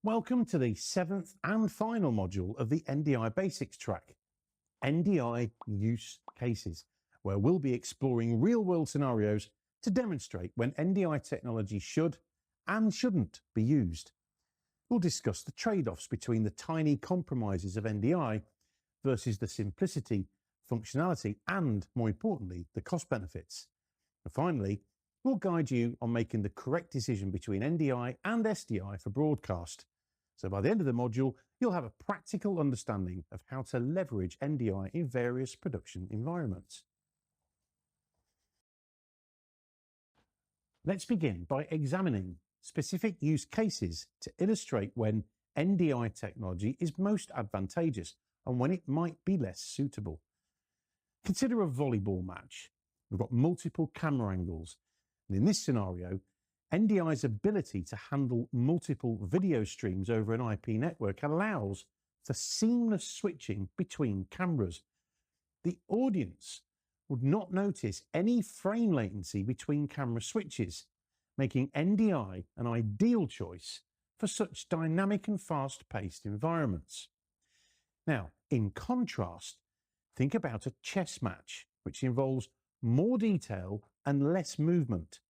Welcome to the 7th and final module of the NDI Basics track, NDI Use Cases, where we'll be exploring real-world scenarios to demonstrate when NDI technology should and shouldn't be used. We'll discuss the trade-offs between the tiny compromises of NDI versus the simplicity, functionality, and, more importantly, the cost benefits. And finally, we'll guide you on making the correct decision between NDI and SDI for broadcast. So by the end of the module, you'll have a practical understanding of how to leverage NDI in various production environments. Let's begin by examining specific use cases to illustrate when NDI technology is most advantageous and when it might be less suitable. Consider a volleyball match. We've got multiple camera angles, and in this scenario, NDI's ability to handle multiple video streams over an IP network allows for seamless switching between cameras. The audience would not notice any frame latency between camera switches, making NDI an ideal choice for such dynamic and fast-paced environments. Now, in contrast, think about a chess match, which involves more detail and less movement,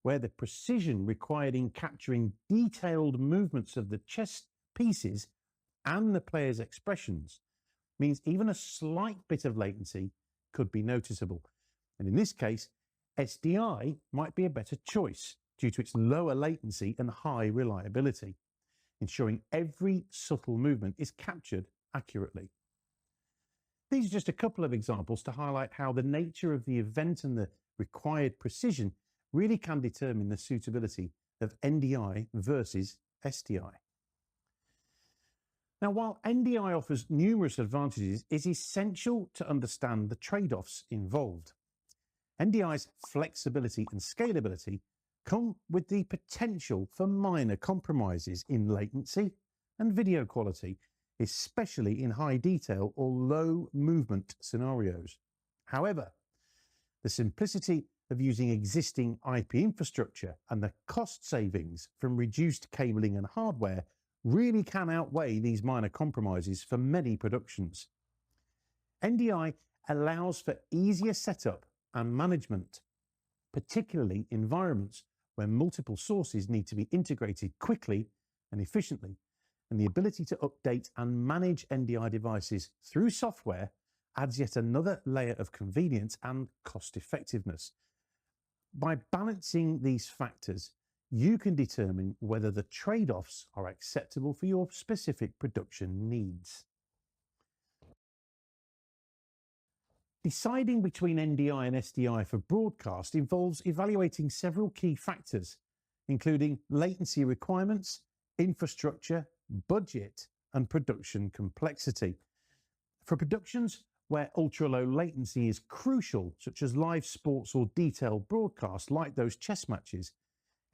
where the precision required in capturing detailed movements of the chess pieces and the player's expressions means even a slight bit of latency could be noticeable. And in this case, SDI might be a better choice due to its lower latency and high reliability, ensuring every subtle movement is captured accurately. These are just a couple of examples to highlight how the nature of the event and the required precision really can determine the suitability of NDI versus SDI. Now, while NDI offers numerous advantages, it's essential to understand the trade-offs involved. NDI's flexibility and scalability come with the potential for minor compromises in latency and video quality, especially in high detail or low movement scenarios. However, the simplicity of using existing IP infrastructure and the cost savings from reduced cabling and hardware really can outweigh these minor compromises for many productions. NDI allows for easier setup and management, particularly environments where multiple sources need to be integrated quickly and efficiently, and the ability to update and manage NDI devices through software adds yet another layer of convenience and cost effectiveness. By balancing these factors, you can determine whether the trade-offs are acceptable for your specific production needs. Deciding between NDI and SDI for broadcast involves evaluating several key factors, including latency requirements, infrastructure, budget, and production complexity. For productions where ultra-low latency is crucial, such as live sports or detailed broadcasts like those chess matches,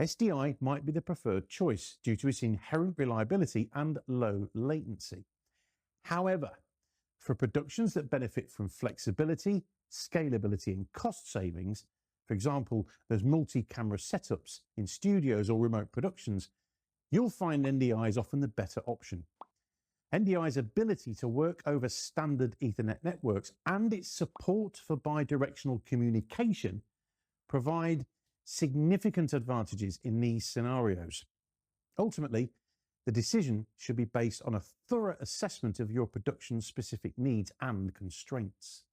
SDI might be the preferred choice due to its inherent reliability and low latency. However, for productions that benefit from flexibility, scalability, and cost savings, for example, those multi-camera setups in studios or remote productions, you'll find NDI is often the better option. NDI's ability to work over standard Ethernet networks and its support for bidirectional communication provide significant advantages in these scenarios. Ultimately, the decision should be based on a thorough assessment of your production's specific needs and constraints.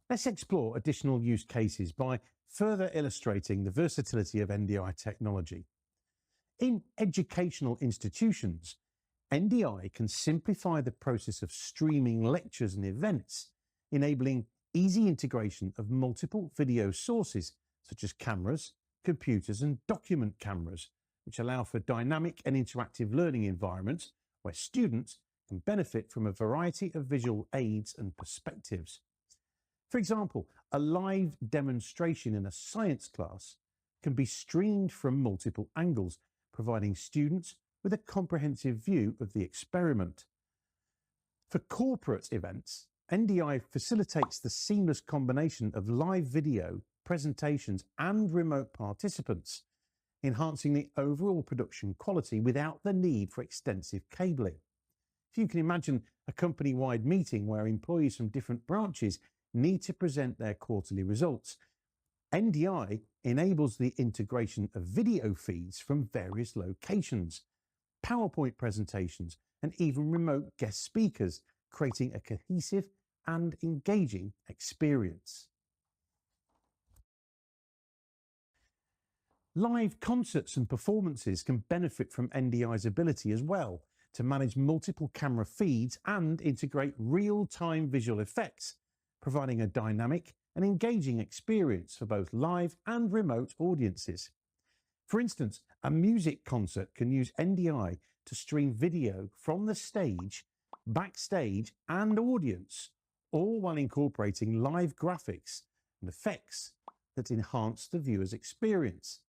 Let's explore additional use cases by further illustrating the versatility of NDI technology. In educational institutions, NDI can simplify the process of streaming lectures and events, enabling easy integration of multiple video sources, such as cameras, computers, and document cameras, which allow for dynamic and interactive learning environments where students can benefit from a variety of visual aids and perspectives. For example, a live demonstration in a science class can be streamed from multiple angles, providing students with a comprehensive view of the experiment. For corporate events, NDI facilitates the seamless combination of live video, presentations and remote participants, enhancing the overall production quality without the need for extensive cabling. If you can imagine a company-wide meeting where employees from different branches need to present their quarterly results, NDI enables the integration of video feeds from various locations, PowerPoint presentations, and even remote guest speakers, creating a cohesive and engaging experience. Live concerts and performances can benefit from NDI's ability as well to manage multiple camera feeds and integrate real-time visual effects, providing a dynamic and engaging experience for both live and remote audiences. For instance, a music concert can use NDI to stream video from the stage, backstage, and audience, all while incorporating live graphics and effects that enhance the viewer's experience.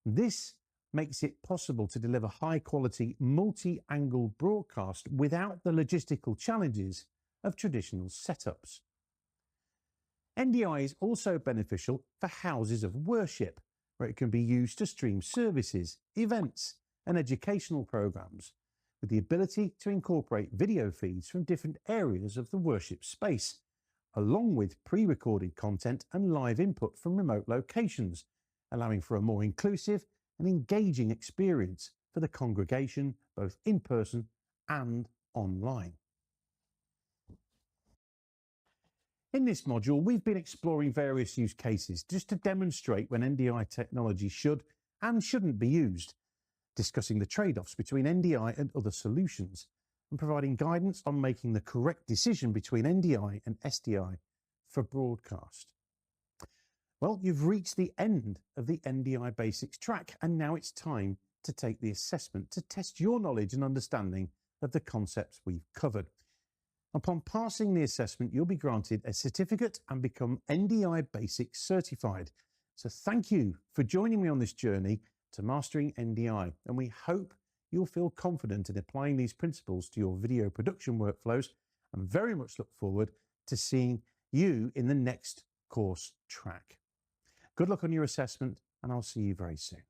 This makes it possible to deliver high-quality, multi-angle broadcast without the logistical challenges of traditional setups. NDI is also beneficial for houses of worship, where it can be used to stream services, events, and educational programs, with the ability to incorporate video feeds from different areas of the worship space, along with pre-recorded content and live input from remote locations, allowing for a more inclusive and engaging experience for the congregation, both in person and online. In this module, we've been exploring various use cases just to demonstrate when NDI technology should and shouldn't be used, discussing the trade-offs between NDI and other solutions, and providing guidance on making the correct decision between NDI and SDI for broadcast. Well, you've reached the end of the NDI Basics track, and now it's time to take the assessment to test your knowledge and understanding of the concepts we've covered. Upon passing the assessment, you'll be granted a certificate and become NDI Basics certified. So thank you for joining me on this journey to mastering NDI, and we hope you'll feel confident in applying these principles to your video production workflows, and very much look forward to seeing you in the next course track. Good luck on your assessment, and I'll see you very soon.